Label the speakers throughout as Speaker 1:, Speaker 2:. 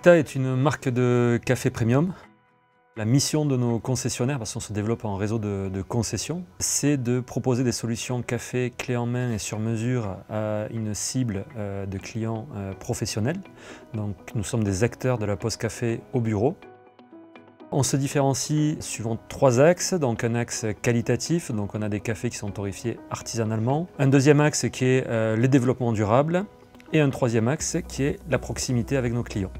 Speaker 1: Lita est une marque de café premium. La mission de nos concessionnaires, parce qu'on se développe en réseau de concessions, c'est de proposer des solutions café clé en main et sur mesure à une cible de clients professionnels. Donc nous sommes des acteurs de la pause café au bureau. On se différencie suivant 3 axes, donc un axe qualitatif, donc on a des cafés qui sont torréfiés artisanalement. Un deuxième axe qui est le développement durable et un troisième axe qui est la proximité avec nos clients.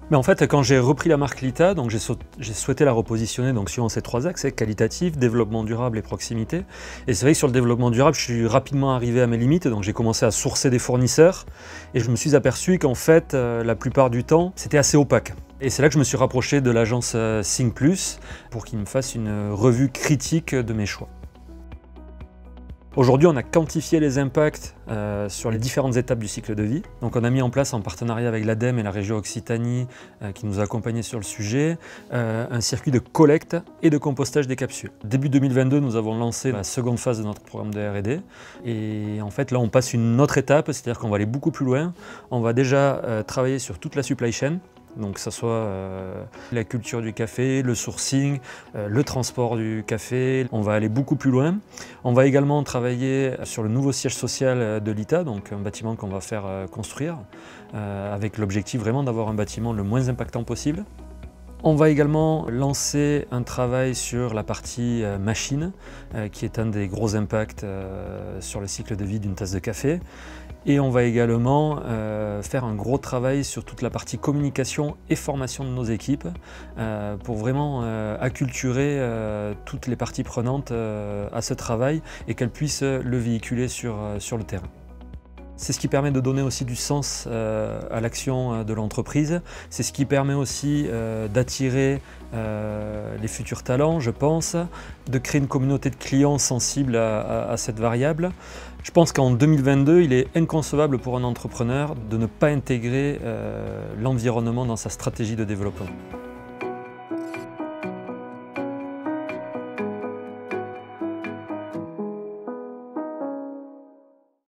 Speaker 1: Mais en fait, quand j'ai repris la marque Lita, donc j'ai souhaité la repositionner donc suivant ces 3 axes, qualitatif, développement durable et proximité. Et c'est vrai que sur le développement durable, je suis rapidement arrivé à mes limites, donc j'ai commencé à sourcer des fournisseurs et je me suis aperçu qu'en fait, la plupart du temps, c'était assez opaque. Et c'est là que je me suis rapproché de l'agence Think+ pour qu'ils me fassent une revue critique de mes choix. Aujourd'hui, on a quantifié les impacts sur les différentes étapes du cycle de vie. Donc on a mis en place, en partenariat avec l'ADEME et la région Occitanie, qui nous a accompagnés sur le sujet, un circuit de collecte et de compostage des capsules. Début 2022, nous avons lancé la seconde phase de notre programme de R&D. Et en fait, là, on passe une autre étape, c'est-à-dire qu'on va aller beaucoup plus loin. On va déjà travailler sur toute la supply chain. Donc que ce soit la culture du café, le sourcing, le transport du café, on va aller beaucoup plus loin. On va également travailler sur le nouveau siège social de Lita, donc un bâtiment qu'on va faire construire, avec l'objectif vraiment d'avoir un bâtiment le moins impactant possible. On va également lancer un travail sur la partie machine, qui est un des gros impacts sur le cycle de vie d'une tasse de café. Et on va également faire un gros travail sur toute la partie communication et formation de nos équipes pour vraiment acculturer toutes les parties prenantes à ce travail et qu'elles puissent le véhiculer sur le terrain. C'est ce qui permet de donner aussi du sens à l'action de l'entreprise. C'est ce qui permet aussi d'attirer les futurs talents, je pense, de créer une communauté de clients sensibles à cette variable. Je pense qu'en 2022, il est inconcevable pour un entrepreneur de ne pas intégrer l'environnement dans sa stratégie de développement.